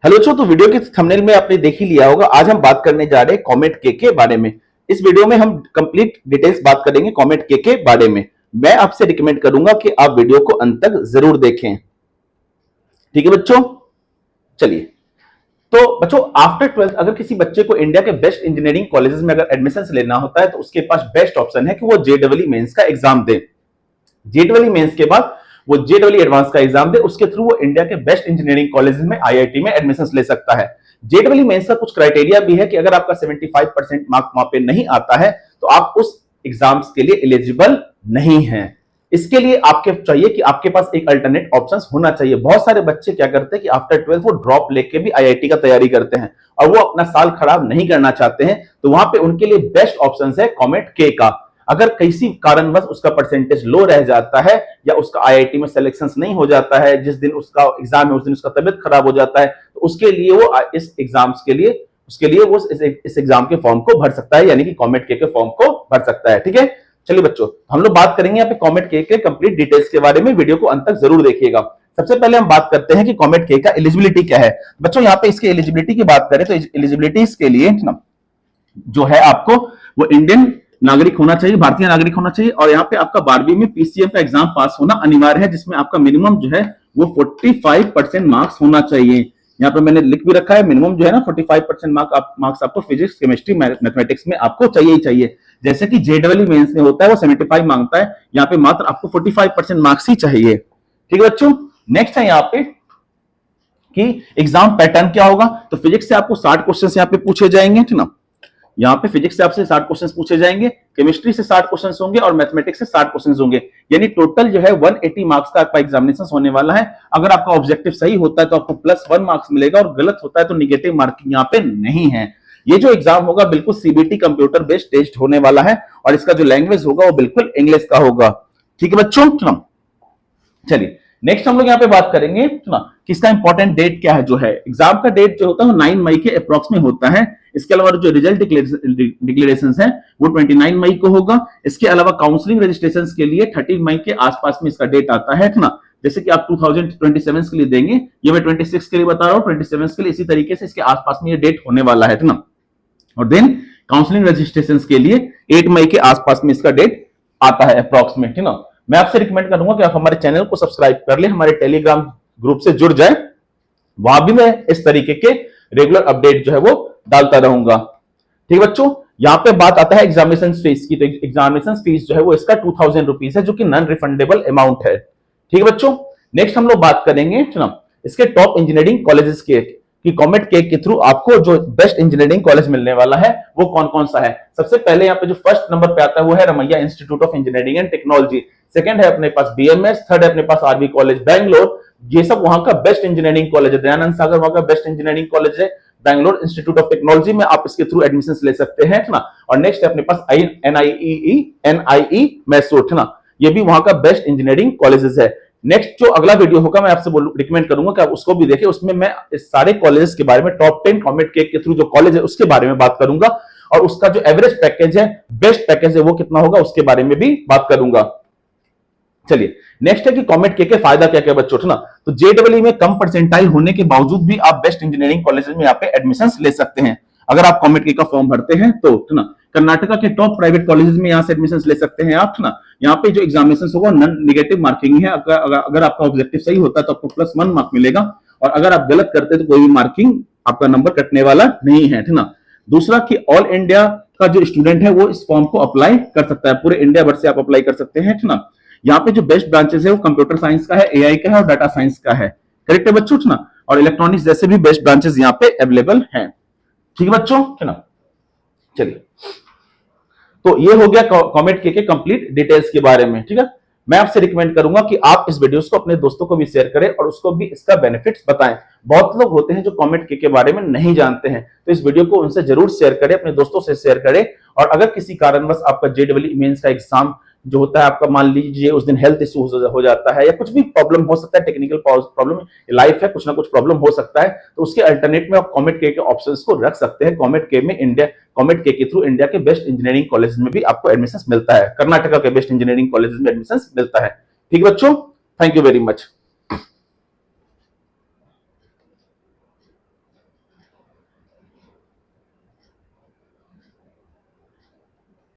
Hello बच्चों, तो video के थंबनेल में आपने देख ही लिया होगा। आज हम बात करने जा रहे हैं कॉमेट के बारे में। इस वीडियो में हम कंप्लीट डिटेल्स बात करेंगे कॉमेट के बारे में। मैं आपसे रिकमेंड करूंगा कि आप वीडियो को अंत तक जरूर देखें। ठीक है बच्चों, चलिए। तो बच्चों, आफ्टर 12th अगर किसी बच्चे को इंडिया के बेस्ट इंजीनियरिंग कॉलेजेस में अगर एडमिशन लेना होता है तो उसके पास बेस्ट ऑप्शन है कि वो जेईई मेंस का एग्जाम दे। जेईई मेंस के बाद वो जेईई एडवांस का एग्जाम दे, उसके थ्रू वो इंडिया के बेस्ट इंजीनियरिंग कॉलेजेस में आईआईटी में एडमिशन ले सकता है। जेईई मेंस का कुछ क्राइटेरिया भी है कि अगर आपका 75% मार्क वहां पे नहीं आता है तो आप उस एग्जाम्स के लिए एलिजिबल नहीं है। इसके लिए आपके चाहिए कि आपके पास एक अल्टरनेट ऑप्शंस होना चाहिए। बहुत सारे बच्चे क्या करते हैं कि आफ्टर 12th वो ड्रॉप लेके भी आईआईटी का तैयारी करते हैं और वो अपना साल खराब नहीं करना चाहते हैं, तो वहां पे उनके लिए बेस्ट ऑप्शंस है कॉमेट के का। अगर किसी कारणवश उसका परसेंटेज लो रह जाता है या उसका आईआईटी में सिलेक्शन नहीं हो जाता है, जिस दिन उसका एग्जाम है उस दिन उसका तबियत खराब हो जाता है, तो उसके लिए वो इस एग्जाम्स के लिए वो इस एग्जाम के फॉर्म को भर सकता है, यानी कि कॉमेट के फॉर्म को भर सकता है। ठीक है, चलिए बच्चों, हम लोग बात करेंगे यहाँ पे कॉमेट के कंप्लीट डिटेल्स के बारे में। वीडियो को अंत तक जरूर देखिएगा। सबसे पहले हम बात करते हैं कि कॉमेट के का एलिजिबिलिटी क्या है। बच्चों, यहाँ पे इसके एलिजिबिलिटी की बात करें तो एलिजिबिलिटी के लिए जो है आपको वो इंडियन नागरिक होना चाहिए, भारतीय नागरिक होना चाहिए, और यहाँ पे आपका 12वीं में पीसीएम का एग्जाम पास होना अनिवार्य है, जिसमें आपका मिनिमम जो है वो 45% मार्क्स होना चाहिए। यहाँ पे मैंने लिख भी रखा है, मिनिमम जो है ना 45% मार्क्स आपको फिजिक्स, केमिस्ट्री, मैथमेटिक्स में आपको चाहिए ही चाहिए। जैसे कि जेईई मेंस में होता है वो 75 मांगता है, यहाँ पे मात्र आपको 45% मार्क्स ही चाहिए। ठीक है बच्चों, नेक्स्ट है यहाँ पे कि एग्जाम पैटर्न क्या होगा। तो फिजिक्स से आपको 60 क्वेश्चन यहाँ पे पूछे जाएंगे, ठीक ना। यहाँ पे फिजिक्स से आपसे 60 क्वेश्चंस पूछे जाएंगे, केमिस्ट्री से 60 क्वेश्चंस होंगे और मैथमेटिक्स से 60 क्वेश्चंस होंगे, यानी टोटल जो है 180 मार्क्स का आपका एग्जामिनेशन होने वाला है। अगर आपका ऑब्जेक्टिव सही होता है तो आपको +1 मार्क्स मिलेगा और गलत होता है तो निगेटिव मार्किंग यहाँ पे नहीं है। ये जो एग्जाम होगा बिल्कुल सीबीटी कंप्यूटर बेस्ड टेस्ट होने वाला है और इसका जो लैंग्वेज होगा वो बिल्कुल इंग्लिश का होगा। ठीक है बच्चों, चलिए नेक्स्ट हम लोग यहाँ पे बात करेंगे कि इसका इंपॉर्टेंट डेट क्या है। जो है एग्जाम का डेट जो होता है वो 9 मई के अप्रॉक्स में होता है। इसके अलावा जो रिजल्ट डिक्लेरेशन है वो 29 मई को होगा। इसके अलावा काउंसलिंग रजिस्ट्रेशन के लिए 30 मई के आसपास में इसका डेट आता है ना। जैसे कि आप 2027 के लिए देंगे, ये मैं 26 के लिए बता रहा हूँ, 27 के लिए इसी तरीके से इसके आसपास में ये डेट होने वाला है ना। और देन काउंसलिंग रजिस्ट्रेशन के लिए 8 मई के आसपास में इसका डेट आता है अप्रॉक्सीमेट, है ना। मैं आपसे रिकमेंड करूंगा कि आप हमारे चैनल को सब्सक्राइब कर ले, हमारे टेलीग्राम ग्रुप से जुड़ जाए, वहां भी मैं इस तरीके के रेगुलर अपडेट जो है वो डालता रहूंगा। ठीक है बच्चों, यहाँ पे बात आता है एग्जामिनेशन फीस की। तो एग्जामिनेशन फीस जो है वो इसका 2000 रुपीज है, जो कि नॉन रिफंडेबल अमाउंट है। ठीक है बच्चों, नेक्स्ट हम लोग बात करेंगे इसके टॉप इंजीनियरिंग कॉलेजेस के कि कॉमेट के थ्रू आपको जो बेस्ट इंजीनियरिंग कॉलेज मिलने वाला है वो कौन कौन सा है। सबसे पहले यहाँ पे जो फर्स्ट नंबर पे आता है वो है Ramaiah institute of engineering and technology. Second है अपने पास बीएमएस, थर्ड है अपने पास आरवी कॉलेज बैंगलोर। ये सब वहां का बेस्ट इंजीनियरिंग कॉलेज है। दयानंद सागर वहां का बेस्ट इंजीनियरिंग कॉलेज है। बैंगलोर इंस्टीट्यूट ऑफ टेक्नोलॉजी में आप इसके थ्रू एडमिशन ले सकते हैं ना। और नेक्स्ट है अपने पास एनआईई मैसूर, ना, ये भी वहां का बेस्ट इंजीनियरिंग कॉलेजेस है। नेक्स्ट जो अगला वीडियो होगा मैं आपसे रिकमेंड करूंगा कि आप उसको भी देखें। उसमें मैं इस सारे कॉलेजेस के बारे में, टॉप 10 कॉमेट के थ्रू जो कॉलेज है उसके बारे में बात करूंगा, और उसका जो एवरेज पैकेज है, बेस्ट पैकेज है, वो कितना होगा उसके बारे में भी बात करूंगा। चलिए नेक्स्ट है कि कॉमेट के फायदा क्या क्या बच्चों, ना। तो जेईई में कम परसेंटाइल होने के बावजूद भी आप बेस्ट इंजीनियरिंग कॉलेज में यहाँ पे एडमिशन ले सकते हैं अगर आप कॉमेट के का फॉर्म भरते हैं तो, ना। कर्नाटका के टॉप प्राइवेट कॉलेजेस में यहाँ से एडमिशन ले सकते हैं आप, ना। यहाँ पे जो एग्जामिनेशन होगा नॉन नेगेटिव मार्किंग है। अगर आपका ऑब्जेक्टिव सही होता है तो आपको +1 मार्क मिलेगा, और अगर आप गलत करते हैं तो कोई भी मार्किंग आपका नंबर कटने वाला नहीं है, ना। दूसरा कि ऑल इंडिया का जो स्टूडेंट है वो इस फॉर्म को अप्लाई कर सकता है, पूरे इंडिया भर से आप अप्लाई कर सकते हैं, ना। यहाँ पे जो बेस्ट ब्रांचेस है वो कंप्यूटर साइंस का है, एआई का है और डाटा साइंस का है। करेक्ट है बच्चों, ना। और इलेक्ट्रॉनिक्स जैसे भी बेस्ट ब्रांचेस यहाँ पे अवेलेबल हैं। ठीक है बच्चों, है ना। चलिए, तो ये हो गया कॉमेट के कंप्लीट डिटेल्स के बारे में। ठीक है, मैं आपसे रिकमेंड करूंगा कि आप इस वीडियोस को अपने दोस्तों को भी शेयर करें और उसको भी इसका बेनिफिट्स बताएं। बहुत लोग होते हैं जो कॉमेट के बारे में नहीं जानते हैं, तो इस वीडियो को उनसे जरूर शेयर करें, अपने दोस्तों से शेयर करें। और अगर किसी कारणवश आपका जेईई मेंस का एग्जाम जो होता है आपका, मान लीजिए उस दिन हेल्थ इशू हो जाता है या कुछ भी प्रॉब्लम हो सकता है, टेक्निकल प्रॉब्लम, लाइफ है, कुछ ना कुछ प्रॉब्लम हो सकता है, तो उसके अल्टरनेट में आप कॉमेट के ऑप्शंस को रख सकते हैं। कॉमेट के थ्रू इंडिया के बेस्ट इंजीनियरिंग कॉलेज में भी आपको एडमिशन मिलता है, कर्नाटका के बेस्ट इंजीनियरिंग कॉलेज में एडमिशन मिलता है। ठीक है बच्चों, थैंक यू वेरी मच।